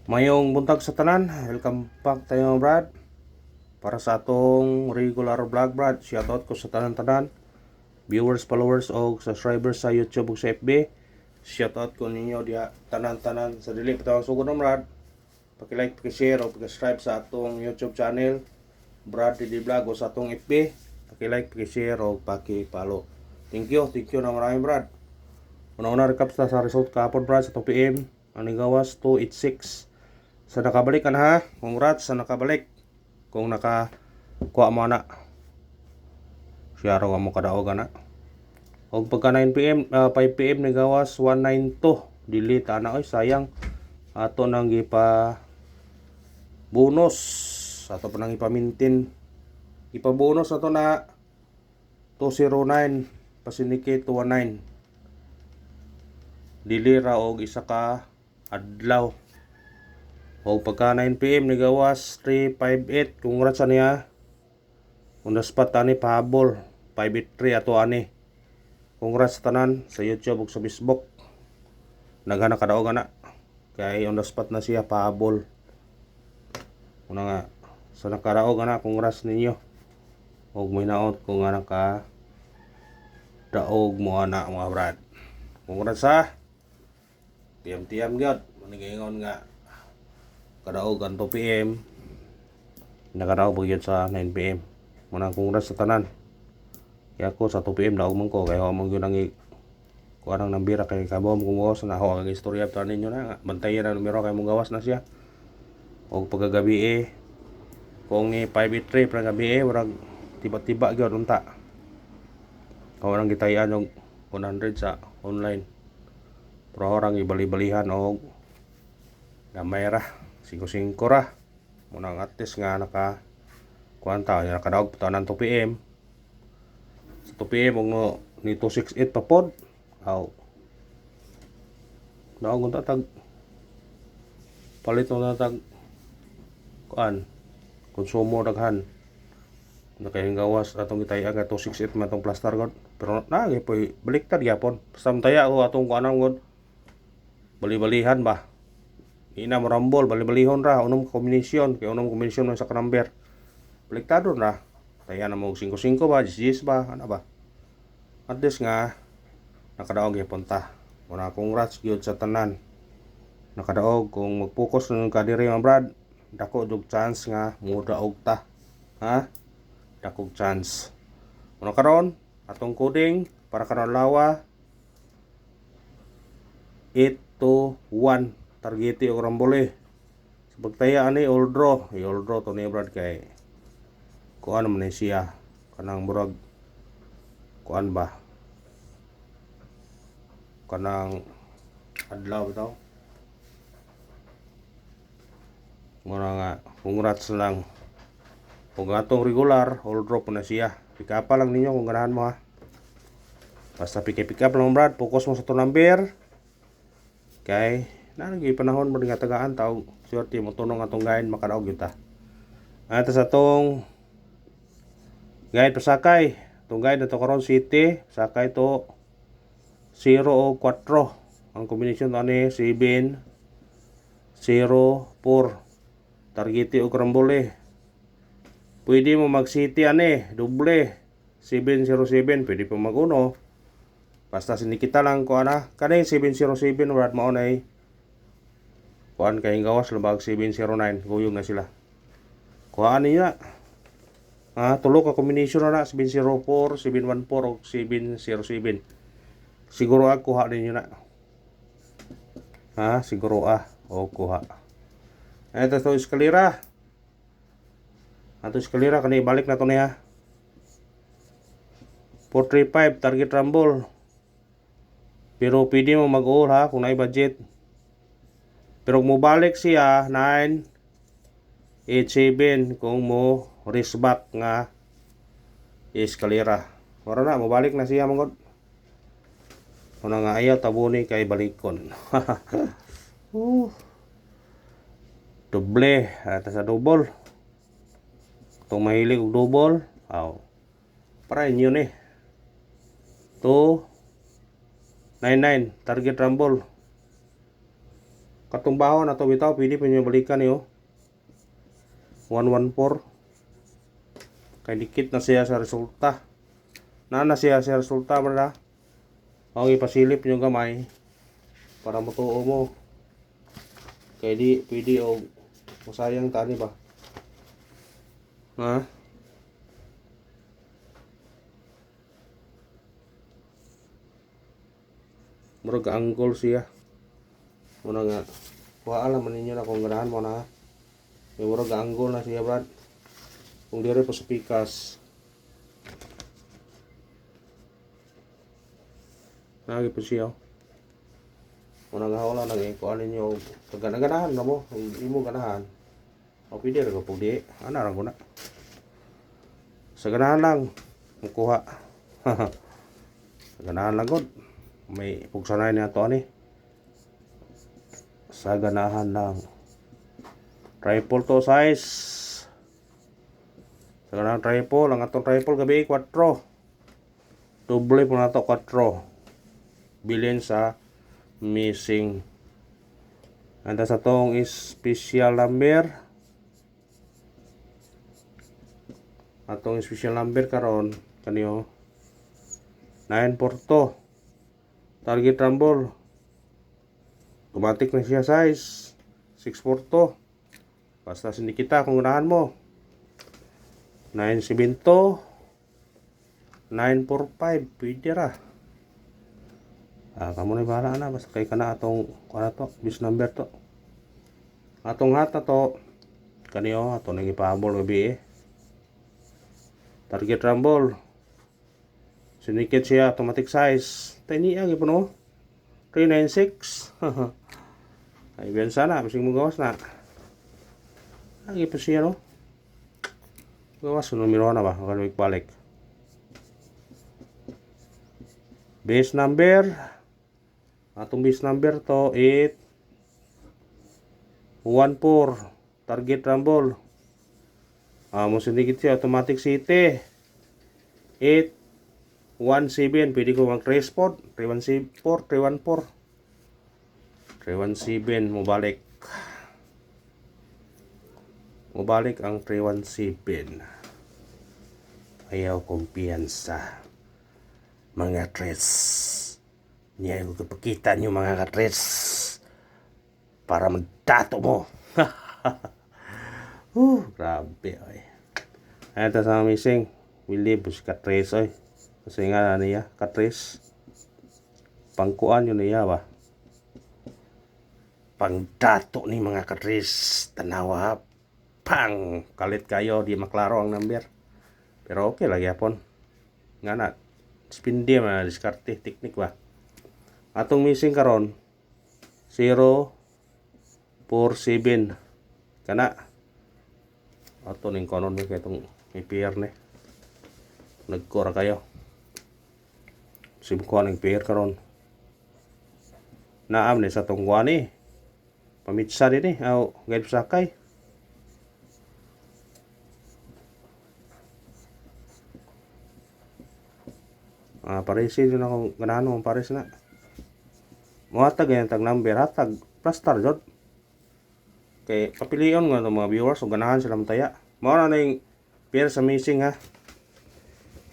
Mayong buntag sa tanan, welcome back tayo Brad. Para sa atong regular vlog Brad, shoutout ko sa tanan-tanan, viewers, followers o subscribers sa YouTube ug sa FB. Shoutout ko ninyo diha tanan-tanan sa dili patawang sugod ng Brad. Paki-like, paki-share o paki-subscribe sa atong YouTube channel Brad Didi Vlog o sa atong FB. Paki-like, paki-share o paki-follow. Thank you na maraming Brad. Una-una recap sa result kahapon Brad sa 2 PM. Ang gawas 286. Sa nakabalik ka na ha. Congrats sa nakabalik. Kung nakakuha mo na. Siya raw mo kadaog na. O pagka 9 PM, 5 PM ni gawas 192. Delete ana oy sayang. Ato nang gipa bonus. Ato pa nang ipamintin. Ipa-bonus ato na 209 pasinikit 219. Dili ra og isa ka adlaw. O pagka 9 PM ni gawas 358. Congrats niya. On the spot ani pahabol 583 ato ani. Congrats tanan sa YouTube ug sa Facebook. Naghana kadaog na. Kay on the spot na siya pahabol. Una nga sa nakadaog na congrats ninyo. Og may naot kung nga naka daog mo ana mga brad. Congrats ha. Tiyam-tiyam gyud manigingon nga kadaog ang 2 PM nakadaog pagyud sa 9 PM. Muna congrats sa tanan. Kaya ako sa 2 PM daog man ko kay ho man gyud ang kuha ng nambira kay kabom kung gawas na ho ang istorya to ninyo na bantayan ang numero kay mong gawas na siya. Og pagkagabi kung ni 583 pra gabi murag tiba-tiba gyud unta. Kaw nang gitayan og 100 sa online. Pero orang ibali-balihan og gamay ra 5-5 ra. Muna ang atis nga naka kuanta nya nakadaog tanan 2 PM. Sa 2 PM og ni 268 pa pod. Aw. Daog unta tag palit na tag kuan konsumo daghan. Nakahing gawas atong gitayan nga 268 man tong plaster god. Pero na gyud baliktad gyapon. Basta taya ko atong kuanang god. Bali-balihan ba? Ina mo rambol, bali-balihon ra, unong kombinasyon, kay unong kombinasyon ng sa number. Baliktado ra. Taya na mo 5-5 ba, 10 ba, ano ba? At least nga, nakadaog yung punta. Muna congrats gyud sa tanan. Nakadaog, kung mag-focus ng kadiri mga brad, dako dog chance nga, mudaog ta. Ha? Dakog chance. Muna karon, atong coding, para karon lawa, 8-1 targeti og rambole. Sa pagtaya ani all draw to ni brad kay kuan man siya kanang murag kuan ba kanang adlaw bitaw. Mura nga congrats lang. Kung atong regular all draw po na siya. Pikapa lang ninyo kung ganahan mo ha. Basta pick up lang brad, focus mo sa to number. Kay nalagi panahon mo nga tagaan tawag swerte mo tunong atong guide makadaog yun ta. At sa atong guide pasakay, atong guide nato karon city, sakay to 0 o 4. Ang kombinasyon ani 7 0 4. Targeti og rambole. Pwede mo mag city ani, doble 707, pwede pa mag uno. Basta sinikita lang ko ana, kanay 707 word mao nay kuan kay gawas lubag 709 guyog na sila. Kuhaan niya. Tulo ka combination na 704, 714 ug 707. Siguro kuha ninyo na. Siguro o kuha. Ito to eskalera. Ato eskalera kanay balik na to niya. 435 target rumble. Pero pwede mo mag-all ha kung naay budget. Pero mo balik siya 987 kung mo risk back nga eskalera. Mara na mo balik na siya mangod. Una nga ayaw tabuni kay balikon. Doble at sa double. Itong mahilig og double. Para inyo ni. 299 target rumble. Katong baho na to bitaw, pwede pa nyo balikan niyo. 114. Kay dikit na siya sa resulta. Na siya sa resulta ba? O ipasilip nyo gamay para matuo mo. Kay di pwede o masayang tani ba? Ha? Murag angle siya. Muna nga. Kuha alam ninyo na kung ganahan mo na. May murag angle na siya, Brad. Kung dire po sa pikas. Nagi po siya. Muna nga wala nang ikuha ninyo. Pag ganahan na mo. Hindi mo ganahan. O pwede rin po di. Ano rin ko na. Sa ganahan lang. Makuha. Sa ganahan lang god. May pugsanay na ito ani. Sa ganahan lang. Triple to size. Sa ganahan triple. Ang atong triple gabi 4. Doble po na ito 4. Bilin sa missing. Anda sa tong special number. Atong special number karon kaniyo 942. Target rumble. Automatic na siya size. 642. Basta sindi kita kung ganahan mo. 972. 945. Pwede ra. Kamu na bahala na. Basta kay kana atong kana to. Bis number to. Atong hat na to. Kaniyo. Atong nang ipahabol gabi Target rumble. Sinikit siya. Automatic size. Tiny agi po no. 396. Ay ben sana. Bising mo gawas na. Agi po siya no. Gawas. Numero na ba? Makalawik balik. Base number. Atong base number to 814. Target rumble. Mo sinikit siya. Automatic city. 817. Pwede ko mag-trace pod. 314. 314. 317. Mubalik. Mubalik ang 317. Ayaw kumpiyansa. Mga trace. Niya ko kapakita nyo mga katrace. Para magdato mo. Grabe oy. Ito sa missing. Willie bus katrace oy. Kasi nga niya katrace. Pangkuan yun niya ba? Pangdato ni mga katrace. Tanawa. Pang kalit kayo di maklaro ang number. Pero okay lagi yapon. Nga na. Spindi man diskarte teknik ba. Atong missing karon 047 kana. Ato ning konon ni kay itong may pair ni. Nagkora kayo. Simkuha ng pair karon. Naam ni sa tong kuha ni. Pamitsa din ni. Aw guide sakay. Parisi din ako ganahan mo pares na. Muhatag yan tag number hatag plastar jod. Kay papilion nga ng mga viewers o ganahan sila mataya. Mao na ning pair sa missing ha.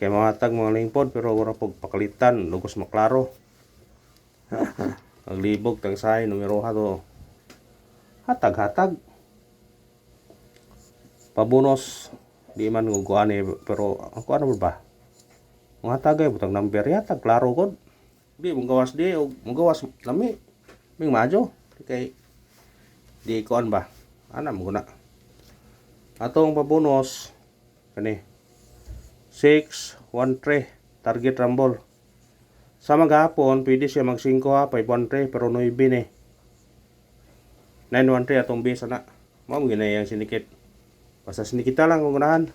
Kay muhatag mga lingpod pero wala pog pakalitan lugos maklaro. Ang libog tang say numero ha to. Hatag. Pabunos di man guguan pero ako ano ba? Mga tagay butang number yata klaro kod. Di mong gawas di o mong gawas lami. Ming majo kay di kuan ba. Ana mo guna. Atong pabunos kani 613 target rumble. Sa maghapon pwede siya mag 5 ha 513 pero 9 ni. 913 atong base na. Mao ginayang sinikit. Basta sinikita lang kung ganahan.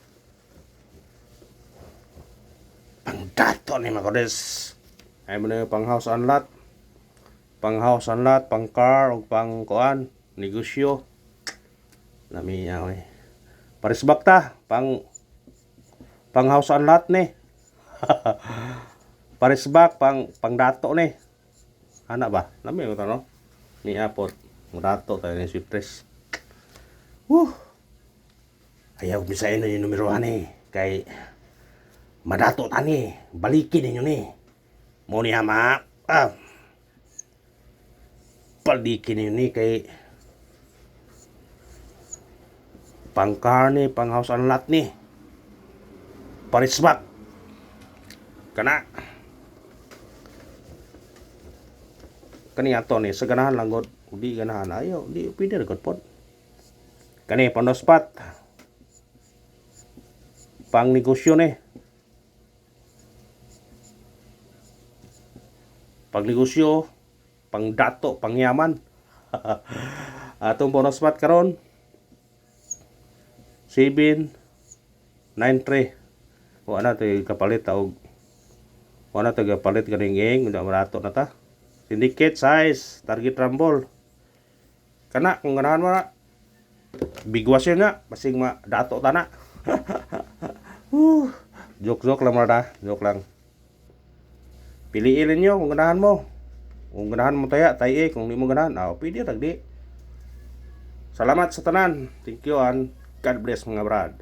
Pangdato ni mga kodes. Ay mo na yung pang house and lot. Pang house and lot, pang car, o pang kuan, negosyo. Lami niya eh. Parisbak ta. Pang house and lot ni. Parisbak, pang dato ni. Ana ba? Lami ko no? Ni apot. Murato tayo ni Switres. Woo! Ayaw bisayin na yung numerohan eh. Kay madato tani. Balikin ninyo ni. Mo niya ma. Balikin ninyo ni kay pang karne, pang house and lot ni. Parisbak. Kana. Kani ato ni sa ganahan lang god. Di ganahan ayaw, di pwede ra gud pod. Kani panospat. Pang negosyo ni. Pang negosyo, pang dato, pang yaman. Atong panospat karon 793. Wala na tayo kapalit og wala tayo kapalit kaning ing unda marato na ta. Syndicate size, target rumble. Kana kung ganahan mo na bigwas yun nga, basing dato ta na. Joke lang mara, joke lang. Piliin ninyo kung ganahan mo. Kung ganahan mo taya, tayo kung di mo ganahan, pwede tagdi. Salamat sa tanan. Thank you and God bless mga brad.